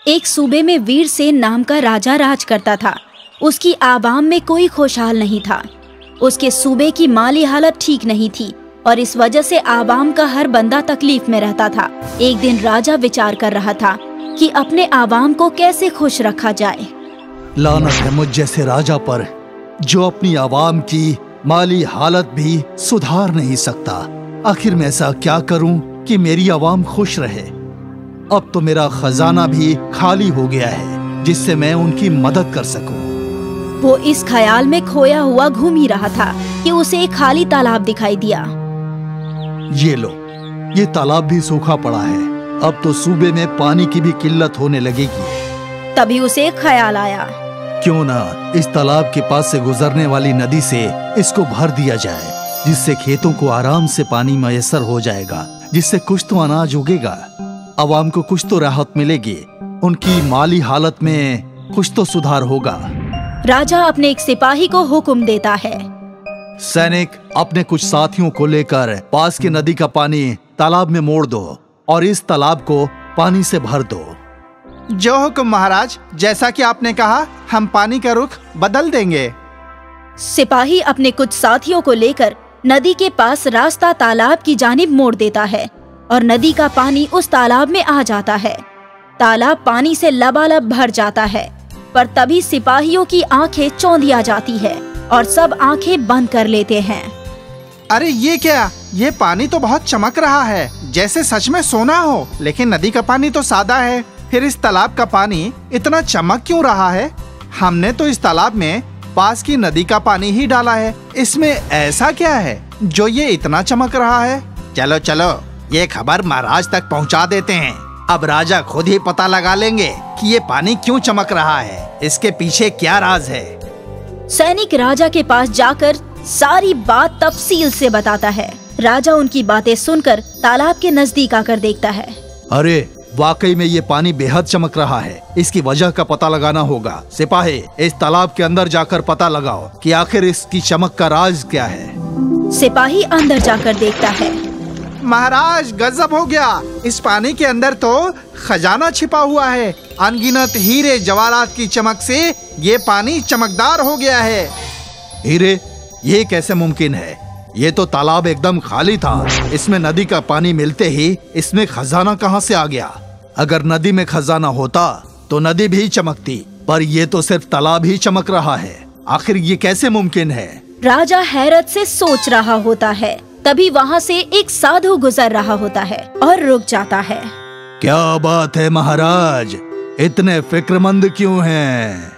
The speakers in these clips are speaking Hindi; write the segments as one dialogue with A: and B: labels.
A: एक सूबे में वीरसेन नाम का राजा राज करता था। उसकी आवाम में कोई खुशहाल नहीं था। उसके सूबे की माली हालत ठीक नहीं थी और इस वजह से आवाम का हर बंदा तकलीफ में रहता था। एक दिन राजा विचार कर रहा था कि अपने आवाम को कैसे खुश रखा जाए।
B: लानत है मुझ जैसे राजा पर, जो अपनी आवाम की माली हालत भी सुधार नहीं सकता। आखिर मैं ऐसा क्या करूं कि मेरी आवाम खुश रहे। अब तो मेरा खजाना भी खाली हो गया है जिससे मैं उनकी मदद कर सकूं।
A: वो इस ख्याल में खोया हुआ घूम ही रहा था कि उसे एक खाली तालाब दिखाई दिया।
B: ये लो, ये तालाब भी सूखा पड़ा है। अब तो सूबे में पानी की भी किल्लत होने लगेगी।
A: तभी उसे एक ख्याल आया,
B: क्यों ना इस तालाब के पास से गुजरने वाली नदी से इसको भर दिया जाए, जिससे खेतों को आराम से पानी मयसर हो जाएगा, जिससे कुछ तो अनाज उगेगा, आवाम को कुछ तो राहत मिलेगी, उनकी माली हालत में कुछ तो सुधार होगा।
A: राजा अपने एक सिपाही को हुक्म देता है,
B: सैनिक अपने कुछ साथियों को लेकर पास की नदी का पानी तालाब में मोड़ दो और इस तालाब को पानी से भर दो।
C: जो हुक्म महाराज, जैसा कि आपने कहा हम पानी का रुख बदल देंगे।
A: सिपाही अपने कुछ साथियों को लेकर नदी के पास रास्ता तालाब की जानिब मोड़ देता है और नदी का पानी उस तालाब में आ जाता है। तालाब पानी से लबालब भर जाता है, पर तभी सिपाहियों की आंखें चौंधिया जाती है और सब आंखें बंद कर लेते हैं।
C: अरे ये क्या, ये पानी तो बहुत चमक रहा है, जैसे सच में सोना हो। लेकिन नदी का पानी तो सादा है, फिर इस तालाब का पानी इतना चमक क्यों रहा है? हमने तो इस तालाब में पास की नदी का पानी ही डाला है, इसमें ऐसा क्या है जो ये इतना चमक रहा है? चलो चलो, ये खबर महाराज तक पहुंचा देते हैं। अब राजा खुद ही पता लगा लेंगे कि ये पानी क्यों चमक रहा है, इसके पीछे क्या राज है।
A: सैनिक राजा के पास जाकर सारी बात तफसील से बताता है। राजा उनकी बातें सुनकर तालाब के नजदीक आकर देखता है।
B: अरे वाकई में ये पानी बेहद चमक रहा है, इसकी वजह का पता लगाना होगा। सिपाही, इस तालाब के अंदर जाकर पता लगाओ कि आखिर इसकी चमक का राज क्या है।
A: सिपाही अंदर जाकर देखता है।
C: महाराज गजब हो गया, इस पानी के अंदर तो खजाना छिपा हुआ है। अनगिनत हीरे जवाहरात की चमक से ये पानी चमकदार हो गया है।
B: हीरे? ये कैसे मुमकिन है? ये तो तालाब एकदम खाली था, इसमें नदी का पानी मिलते ही इसमें खजाना कहाँ से आ गया? अगर नदी में खजाना होता तो नदी भी चमकती, पर ये तो सिर्फ तालाब ही चमक रहा है। आखिर ये कैसे मुमकिन है?
A: राजा हैरत से सोच रहा होता है। तभी वहाँ से एक साधु गुजर रहा होता है और रुक जाता है।
B: क्या बात है महाराज, इतने फिक्रमंद क्यों हैं?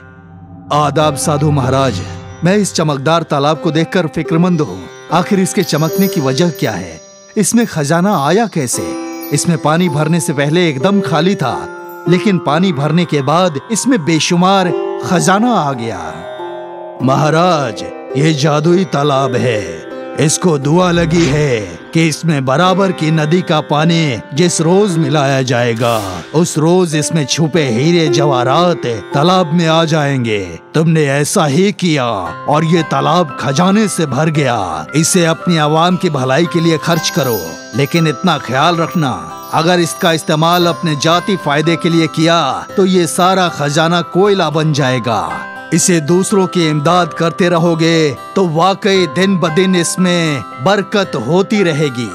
B: आदाब साधु महाराज, मैं इस चमकदार तालाब को देखकर फिक्रमंद हूँ। आखिर इसके चमकने की वजह क्या है? इसमें खजाना आया कैसे? इसमें पानी भरने से पहले एकदम खाली था, लेकिन पानी भरने के बाद इसमें बेशुमार खजाना आ गया। महाराज, ये जादुई तालाब है। इसको दुआ लगी है कि इसमें बराबर की नदी का पानी जिस रोज मिलाया जाएगा, उस रोज इसमें छुपे हीरे जवाहरात तालाब में आ जाएंगे। तुमने ऐसा ही किया और ये तालाब खजाने से भर गया। इसे अपनी आवाम की भलाई के लिए खर्च करो, लेकिन इतना ख्याल रखना, अगर इसका इस्तेमाल अपने जाती फायदे के लिए किया तो ये सारा खजाना कोयला बन जाएगा। इसे दूसरों की इमदाद करते रहोगे तो वाकई दिन ब दिन इसमें बरकत होती रहेगी।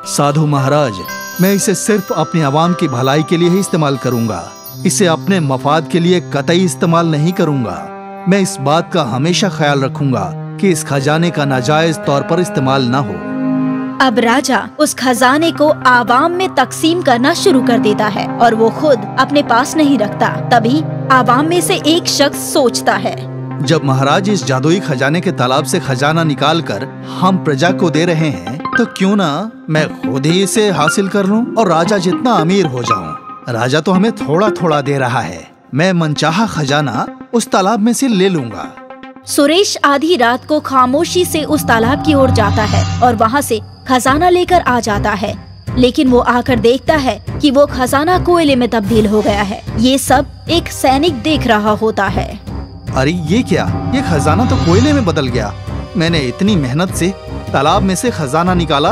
B: साधु महाराज, मैं इसे सिर्फ अपनी आवाम की भलाई के लिए ही इस्तेमाल करूंगा। इसे अपने मफाद के लिए कतई इस्तेमाल नहीं करूंगा। मैं इस बात का हमेशा ख्याल रखूंगा कि इस खजाने का नाजायज तौर पर इस्तेमाल न हो।
A: अब राजा उस खजाने को आवाम में तकसीम करना शुरू कर देता है और वो खुद अपने पास नहीं रखता। तभी आवाम में से एक शख्स सोचता है,
B: जब महाराज इस जादुई खजाने के तालाब से खजाना निकाल कर हम प्रजा को दे रहे हैं, तो क्यों ना मैं खुद ही इसे हासिल कर लूं और राजा जितना अमीर हो जाऊं। राजा तो हमें थोड़ा थोड़ा दे रहा है, मैं मनचाहा खजाना उस तालाब में से ले लूंगा।
A: सुरेश आधी रात को खामोशी से उस तालाब की ओर जाता है और वहाँ से खजाना लेकर आ जाता है, लेकिन वो आकर देखता है कि वो खजाना कोयले में तब्दील हो गया है। ये सब एक सैनिक देख रहा होता है।
B: अरे ये क्या, ये खजाना तो कोयले में बदल गया। मैंने इतनी मेहनत से तालाब में से खजाना निकाला,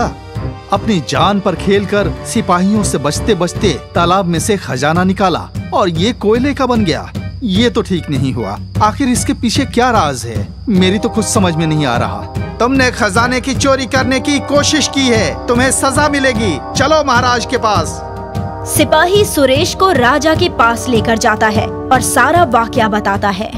B: अपनी जान पर खेलकर सिपाहियों से बचते बचते तालाब में से खजाना निकाला और ये कोयले का बन गया। ये तो ठीक नहीं हुआ। आखिर इसके पीछे क्या राज है, मेरी तो कुछ समझ में नहीं आ रहा।
C: तुमने खजाने की चोरी करने की कोशिश की है, तुम्हें सजा मिलेगी। चलो महाराज के पास।
A: सिपाही सुरेश को राजा के पास लेकर जाता है और सारा वाकया बताता है।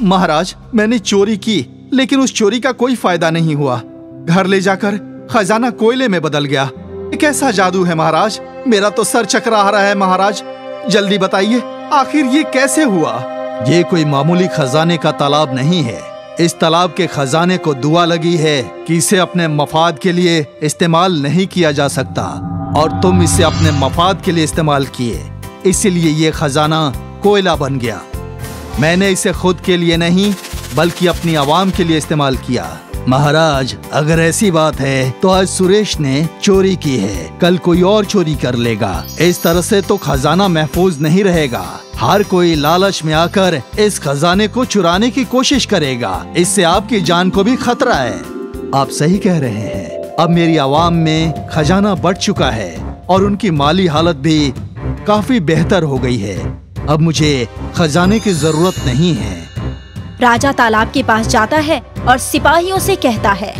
B: महाराज, मैंने चोरी की, लेकिन उस चोरी का कोई फायदा नहीं हुआ। घर ले जाकर खजाना कोयले में बदल गया। ये कैसा जादू है महाराज? मेरा तो सर चकरा रहा है महाराज। जल्दी बताइए, आखिर ये कैसे हुआ? ये कोई मामूली खजाने का तालाब नहीं है। इस तालाब के खजाने को दुआ लगी है कि इसे अपने मफाद के लिए इस्तेमाल नहीं किया जा सकता, और तुम इसे अपने मफाद के लिए इस्तेमाल किए, इसीलिए ये खजाना कोयला बन गया। मैंने इसे खुद के लिए नहीं बल्कि अपनी आवाम के लिए इस्तेमाल किया। महाराज, अगर ऐसी बात है तो आज सुरेश ने चोरी की है, कल कोई और चोरी कर लेगा। इस तरह से तो खजाना महफूज नहीं रहेगा। हर कोई लालच में आकर इस खजाने को चुराने की कोशिश करेगा। इससे आपकी जान को भी खतरा है। आप सही कह रहे हैं। अब मेरी आवाम में खजाना बढ़ चुका है और उनकी माली हालत भी काफी बेहतर हो गई है। अब मुझे खजाने की जरूरत नहीं है।
A: राजा तालाब के पास जाता है और सिपाहियों से कहता है,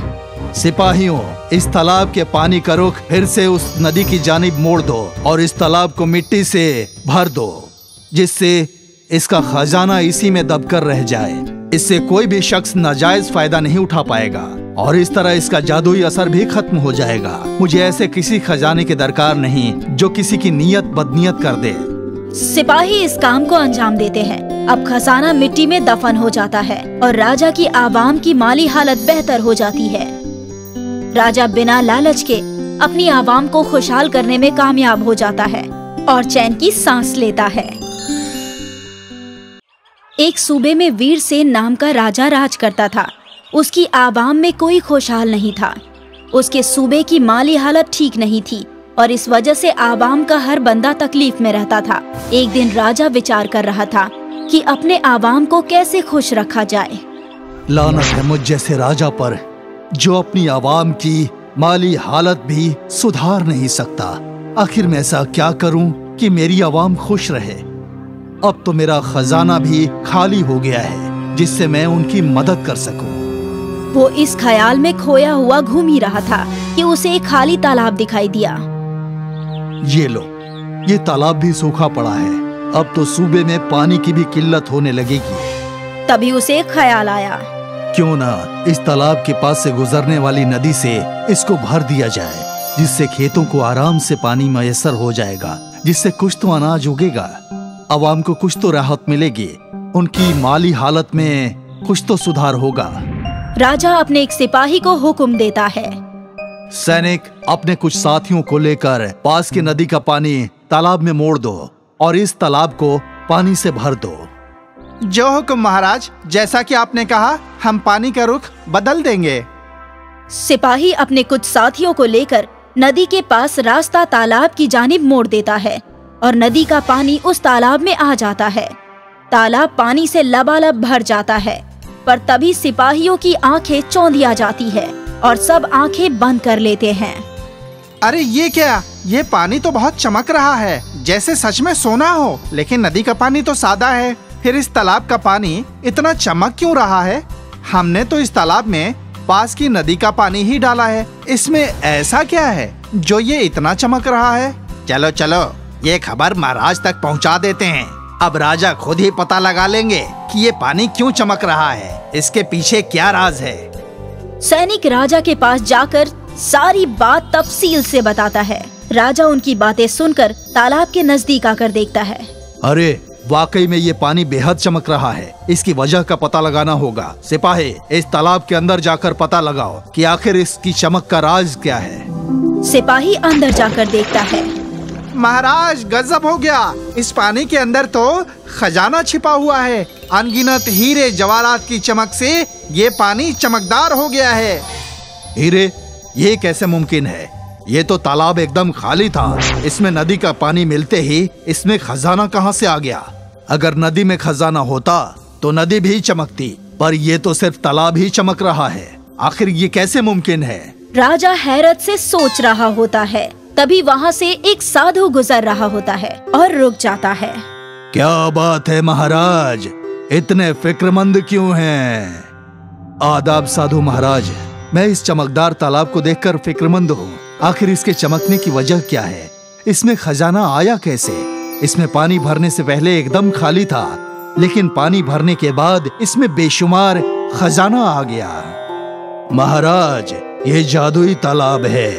B: सिपाहियों, इस तालाब के पानी का रुख फिर से उस नदी की जानिब मोड़ दो और इस तालाब को मिट्टी से भर दो, जिससे इसका खजाना इसी में दबकर रह जाए। इससे कोई भी शख्स नाजायज फायदा नहीं उठा पाएगा और इस तरह इसका जादुई असर भी खत्म हो जाएगा। मुझे ऐसे किसी खजाने की दरकार नहीं जो किसी की नीयत बदनीयत कर दे।
A: सिपाही इस काम को अंजाम देते हैं। अब खजाना मिट्टी में दफन हो जाता है और राजा की आवाम की माली हालत बेहतर हो जाती है। राजा बिना लालच के अपनी आवाम को खुशहाल करने में कामयाब हो जाता है और चैन की सांस लेता है। एक सूबे में वीरसेन नाम का राजा राज करता था। उसकी आवाम में कोई खुशहाल नहीं था। उसके सूबे की माली हालत ठीक नहीं थी और इस वजह से आवाम का हर बंदा तकलीफ में रहता था। एक दिन राजा विचार कर रहा था कि अपने आवाम को कैसे खुश रखा जाए।
B: लानत है मुझ जैसे राजा पर, जो अपनी आवाम की माली हालत भी सुधार नहीं सकता। आखिर मैं ऐसा क्या करूं कि मेरी आवाम खुश रहे? अब तो मेरा खजाना भी खाली हो गया है, जिससे मैं उनकी मदद कर सकूं।
A: वो इस ख्याल में खोया हुआ घूम ही रहा था कि उसे एक खाली तालाब दिखाई दिया।
B: ये लो, ये तालाब भी सूखा पड़ा है। अब तो सूबे में पानी की भी किल्लत होने लगेगी।
A: तभी उसे एक ख्याल आया,
B: क्यों ना इस तालाब के पास से गुजरने वाली नदी से इसको भर दिया जाए, जिससे खेतों को आराम से पानी मयसर हो जाएगा, जिससे कुछ तो अनाज उगेगा, आवाम को कुछ तो राहत मिलेगी, उनकी माली हालत में कुछ तो सुधार होगा।
A: राजा अपने एक सिपाही को हुक्म देता है,
B: सैनिक, अपने कुछ साथियों को लेकर पास की नदी का पानी तालाब में मोड़ दो और इस तालाब को पानी से भर दो।
C: जो हुक्म महाराज, जैसा कि आपने कहा, हम पानी का रुख बदल देंगे।
A: सिपाही अपने कुछ साथियों को लेकर नदी के पास रास्ता तालाब की जानिब मोड़ देता है और नदी का पानी उस तालाब में आ जाता है। तालाब पानी से लबालब भर जाता है, पर तभी सिपाहियों की आंखें चौंधिया जाती है और सब आंखें बंद कर लेते हैं।
C: अरे ये क्या? ये पानी तो बहुत चमक रहा है, जैसे सच में सोना हो, लेकिन नदी का पानी तो सादा है। फिर इस तालाब का पानी इतना चमक क्यों रहा है? हमने तो इस तालाब में पास की नदी का पानी ही डाला है। इसमें ऐसा क्या है जो ये इतना चमक रहा है? चलो चलो, ये खबर महाराज तक पहुंचा देते हैं। अब राजा खुद ही पता लगा लेंगे कि ये पानी क्यों चमक रहा है, इसके पीछे क्या राज है।
A: सैनिक राजा के पास जाकर सारी बात तफसील से बताता है। राजा उनकी बातें सुनकर तालाब के नजदीक आकर देखता है।
B: अरे वाकई में ये पानी बेहद चमक रहा है, इसकी वजह का पता लगाना होगा। सिपाही, इस तालाब के अंदर जाकर पता लगाओ कि आखिर इसकी चमक का राज क्या है।
A: सिपाही अंदर जाकर देखता है।
C: महाराज, गजब हो गया, इस पानी के अंदर तो खजाना छिपा हुआ है। अनगिनत हीरे जवाहरात की चमक से ये पानी चमकदार हो गया है।
B: हीरे? ये कैसे मुमकिन है? ये तो तालाब एकदम खाली था। इसमें नदी का पानी मिलते ही इसमें खजाना कहाँ से आ गया? अगर नदी में खजाना होता तो नदी भी चमकती, पर ये तो सिर्फ तालाब ही चमक रहा है। आखिर ये कैसे मुमकिन है?
A: राजा हैरत से सोच रहा होता है। तभी वहाँ से एक साधु गुजर रहा होता है और रुक जाता है।
B: क्या बात है महाराज, इतने फिक्रमंद क्यों हैं? आदाब साधु महाराज, मैं इस चमकदार तालाब को देखकर फिक्रमंद हूँ। आखिर इसके चमकने की वजह क्या है? इसमें खजाना आया कैसे? इसमें पानी भरने से पहले एकदम खाली था, लेकिन पानी भरने के बाद इसमें बेशुमार खजाना आ गया। महाराज, ये जादुई तालाब है।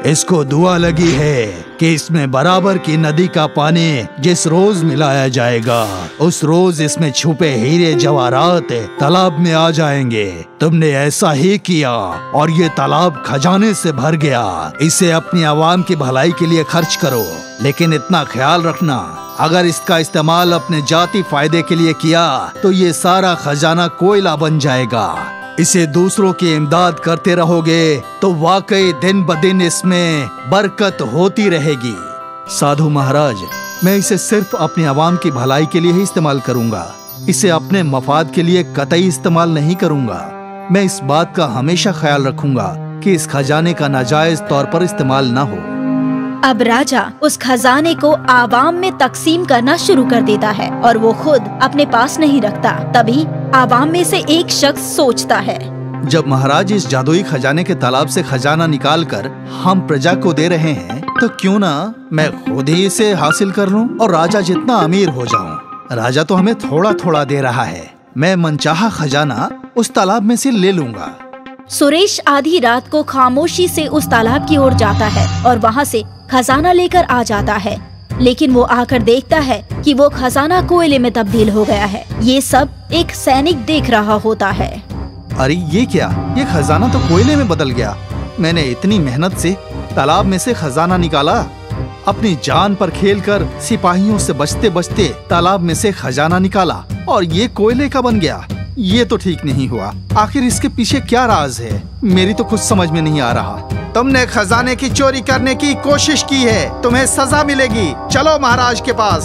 B: इसको दुआ लगी है कि इसमें बराबर की नदी का पानी जिस रोज मिलाया जाएगा, उस रोज इसमें छुपे हीरे जवाहरात तालाब में आ जाएंगे। तुमने ऐसा ही किया और ये तालाब खजाने से भर गया। इसे अपनी आवाम की भलाई के लिए खर्च करो, लेकिन इतना ख्याल रखना, अगर इसका इस्तेमाल अपने जाती फायदे के लिए किया तो ये सारा खजाना कोयला बन जाएगा। इसे दूसरों की इमदाद करते रहोगे तो वाकई दिन ब दिन इसमें बरकत होती रहेगी। साधु महाराज, मैं इसे सिर्फ अपनी आवाम की भलाई के लिए ही इस्तेमाल करूंगा। इसे अपने मफाद के लिए कतई इस्तेमाल नहीं करूंगा। मैं इस बात का हमेशा ख्याल रखूंगा कि इस खजाने का नाजायज तौर पर इस्तेमाल न हो।
A: अब राजा उस खजाने को आवाम में तकसीम करना शुरू कर देता है और वो खुद अपने पास नहीं रखता। तभी आवाम में से एक शख्स सोचता है,
B: जब महाराज इस जादुई खजाने के तालाब से खजाना निकाल कर हम प्रजा को दे रहे हैं, तो क्यों ना मैं खुद ही इसे हासिल कर लूं और राजा जितना अमीर हो जाऊं। राजा तो हमें थोड़ा थोड़ा दे रहा है, मैं मनचाहा खजाना उस तालाब में से ले लूंगा।
A: सुरेश आधी रात को खामोशी से उस तालाब की ओर जाता है और वहाँ से खजाना लेकर आ जाता है, लेकिन वो आकर देखता है कि वो खजाना कोयले में तब्दील हो गया है। ये सब एक सैनिक देख रहा होता है।
B: अरे ये क्या, ये खजाना तो कोयले में बदल गया। मैंने इतनी मेहनत से तालाब में से खजाना निकाला, अपनी जान पर खेलकर सिपाहियों से बचते बचते तालाब में से खजाना निकाला और ये कोयले का बन गया। ये तो ठीक नहीं हुआ। आखिर इसके पीछे क्या राज है, मेरी तो कुछ समझ में नहीं आ रहा।
C: तुमने खजाने की चोरी करने की कोशिश की है, तुम्हें सजा मिलेगी। चलो महाराज के पास।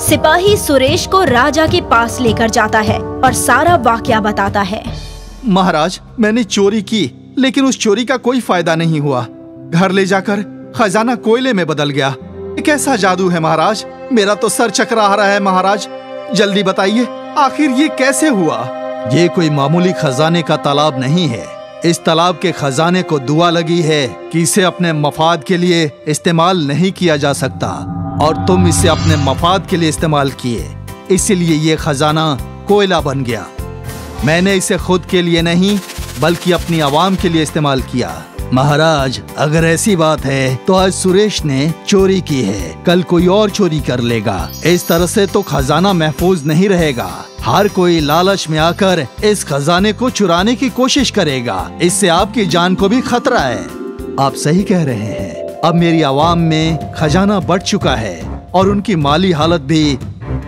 A: सिपाही सुरेश को राजा के पास लेकर जाता है और सारा वाकया बताता है।
B: महाराज, मैंने चोरी की, लेकिन उस चोरी का कोई फायदा नहीं हुआ। घर ले जाकर खजाना कोयले में बदल गया। ये कैसा जादू है महाराज? मेरा तो सर चकरा रहा है महाराज, जल्दी बताइए आखिर ये कैसे हुआ? ये कोई मामूली खजाने का तालाब नहीं है। इस तालाब के खजाने को दुआ लगी है कि इसे अपने मफाद के लिए इस्तेमाल नहीं किया जा सकता और तुम इसे अपने मफाद के लिए इस्तेमाल किए, इसीलिए ये खजाना कोयला बन गया। मैंने इसे खुद के लिए नहीं बल्कि अपनी आवाम के लिए इस्तेमाल किया। महाराज, अगर ऐसी बात है तो आज सुरेश ने चोरी की है, कल कोई और चोरी कर लेगा। इस तरह से तो खजाना महफूज नहीं रहेगा। हर कोई लालच में आकर इस खजाने को चुराने की कोशिश करेगा। इससे आपकी जान को भी खतरा है। आप सही कह रहे हैं। अब मेरी आवाम में खजाना बढ़ चुका है और उनकी माली हालत भी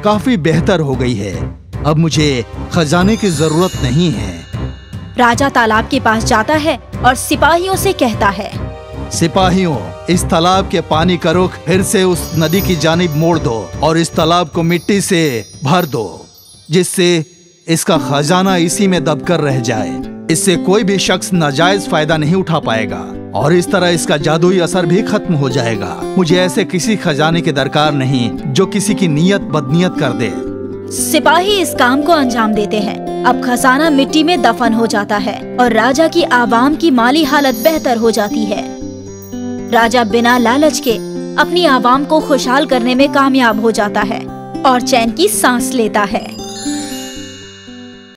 B: काफी बेहतर हो गई है। अब मुझे खजाने की जरूरत नहीं है।
A: राजा तालाब के पास जाता है और सिपाहियों से कहता है,
B: सिपाहियों, इस तालाब के पानी का रुख फिर से उस नदी की जानिब मोड़ दो और इस तालाब को मिट्टी से भर दो, जिससे इसका खजाना इसी में दबकर रह जाए। इससे कोई भी शख्स नाजायज फायदा नहीं उठा पाएगा और इस तरह इसका जादुई असर भी खत्म हो जाएगा। मुझे ऐसे किसी खजाने की दरकार नहीं जो किसी की नीयत बदनीयत कर दे।
A: सिपाही इस काम को अंजाम देते हैं। अब खजाना मिट्टी में दफन हो जाता है और राजा की आवाम की माली हालत बेहतर हो जाती है। राजा बिना लालच के अपनी आवाम को खुशहाल करने में कामयाब हो जाता है और चैन की सांस लेता है।